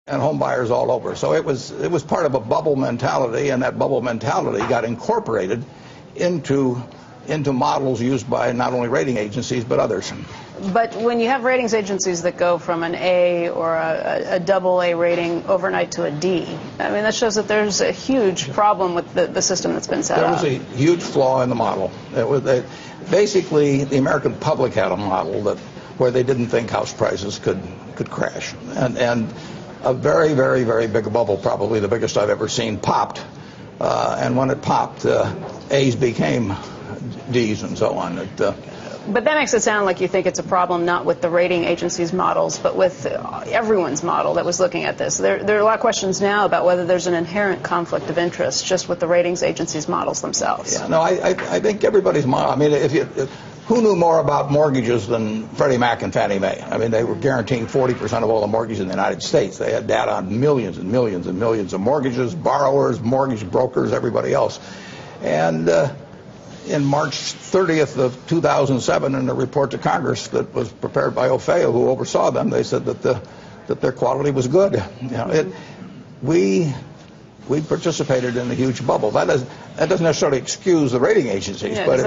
and home buyers all over. So it was part of a bubble mentality, and that bubble mentality got incorporated into models used by not only rating agencies but others. But when you have ratings agencies that go from an A or a double A rating overnight to a D, I mean, that shows that there's a huge problem with the system that's been set up. There was a huge flaw in the model. Basically, the American public had a model where they didn't think house prices could crash, and a very, very, very big bubble, probably the biggest I've ever seen, popped. And when it popped, A's became D's and so on. But that makes it sound like you think it's a problem not with the rating agencies' models, but with everyone's model that was looking at this. There are a lot of questions now about whether there's an inherent conflict of interest just with the ratings agencies' models themselves. Yeah, no, I think everybody's model. I mean, who knew more about mortgages than Freddie Mac and Fannie Mae? I mean, they were guaranteeing 40% of all the mortgages in the United States. They had data on millions and millions and millions of mortgages, borrowers, mortgage brokers, everybody else. And in March 30th of 2007, in a report to Congress that was prepared by OFEA, who oversaw them, they said that their quality was good. You know, we participated in a huge bubble. That doesn't necessarily excuse the rating agencies, yeah, but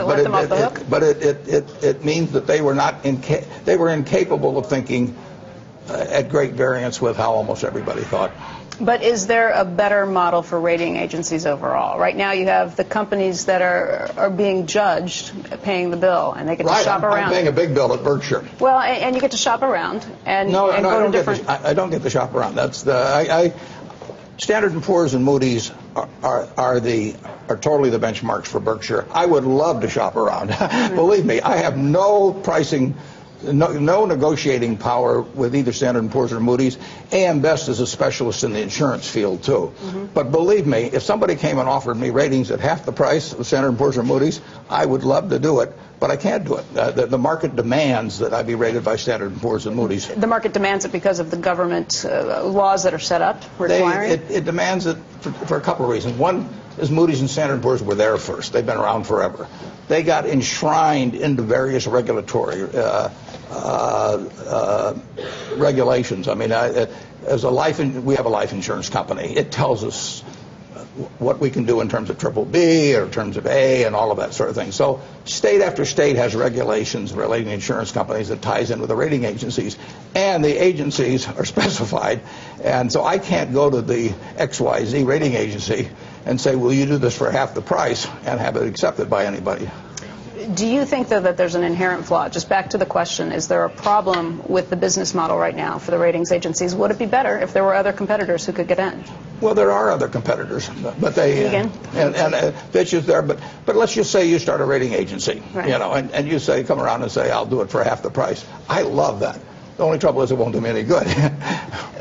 it means that they were incapable of thinking at great variance with how almost everybody thought. But is there a better model for rating agencies overall? Right now you have the companies that are being judged paying the bill, and they get to shop around. I'm paying a big bill at Berkshire. Well, and you get to shop around and go to different... I don't get to shop around. That's Standard & Poor's and Moody's are totally the benchmarks for Berkshire. I would love to shop around. Believe me, I have no pricing, no negotiating power with either Standard & Poor's or Moody's. AM Best is a specialist in the insurance field too. But believe me, if somebody came and offered me ratings at half the price of Standard & Poor's or Moody's, I would love to do it. But I can't do it. The market demands that I be rated by Standard & Poor's and Moody's. The market demands it because of the government laws that are set up requiring? It demands it for a couple of reasons. One is Moody's and Standard & Poor's were there first. They've been around forever. They got enshrined into various regulatory regulations. I mean, we have a life insurance company. It tells us what we can do in terms of triple B or in terms of A and all of that sort of thing. So state after state has regulations relating to insurance companies that ties in with the rating agencies, and the agencies are specified. And so I can't go to the XYZ rating agency and say, will you do this for half the price, and have it accepted by anybody. Do you think, though, that there's an inherent flaw? Just back to the question, is there a problem with the business model right now for the ratings agencies? Would it be better if there were other competitors who could get in? Well, there are other competitors, but they and Fitch is there. But let's just say you start a rating agency, right, you know, and you say, come around and say, I'll do it for half the price. I love that. The only trouble is it won't do me any good.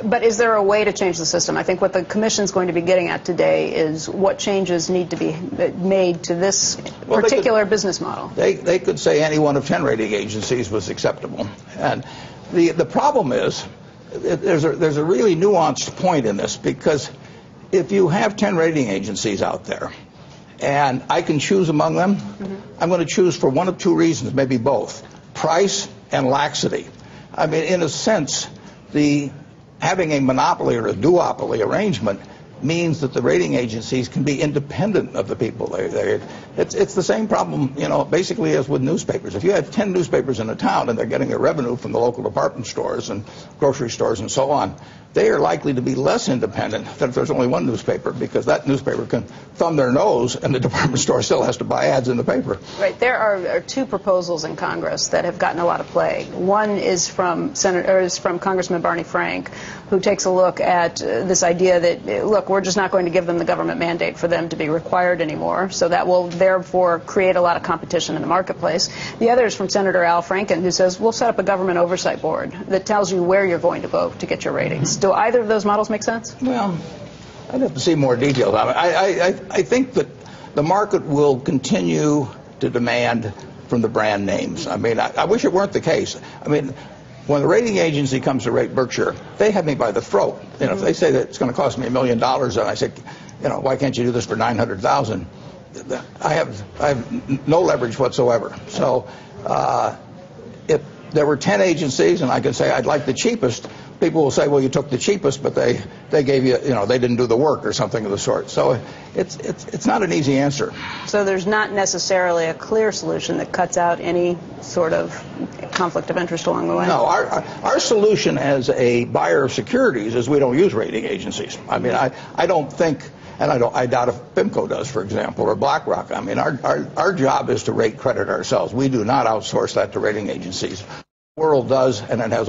But is there a way to change the system? I think what the Commission's going to be getting at today is what changes need to be made to this particular business model. They could say any one of 10 rating agencies was acceptable. And the problem is, there's a really nuanced point in this, because if you have 10 rating agencies out there, and I can choose among them, I'm going to choose for one of two reasons, maybe both: price and laxity. I mean, in a sense, having a monopoly or a duopoly arrangement means that the rating agencies can be independent of the people. It's the same problem, you know, basically as with newspapers. If you have 10 newspapers in a town and they're getting their revenue from the local department stores and grocery stores and so on, they are likely to be less independent than if there's only one newspaper, because that newspaper can thumb their nose and the department store still has to buy ads in the paper. Right. There are two proposals in Congress that have gotten a lot of play. One is from Congressman Barney Frank, who takes a look at this idea that, look, we're just not going to give them the government mandate for them to be required anymore, so that will therefore create a lot of competition in the marketplace. The other is from Senator Al Franken, who says, we'll set up a government oversight board that tells you where you're going to go to get your ratings. Do either of those models make sense? Well, I'd have to see more details on it. I think that the market will continue to demand from the brand names. I mean, I wish it weren't the case. I mean, when the rating agency comes to rate Berkshire, they have me by the throat. You know, if they say that it's going to cost me $1 million, and I say, you know, why can't you do this for $900,000? I have no leverage whatsoever. So if there were 10 agencies and I could say I'd like the cheapest, people will say, well, you took the cheapest, but they gave you, they didn't do the work or something of the sort. So it's not an easy answer. So there's not necessarily a clear solution that cuts out any sort of conflict of interest along the way? No, our solution as a buyer of securities is we don't use rating agencies. I mean, I don't think, and I doubt if PIMCO does, for example, or BlackRock. I mean, our job is to rate credit ourselves. We do not outsource that to rating agencies. The world does, and it has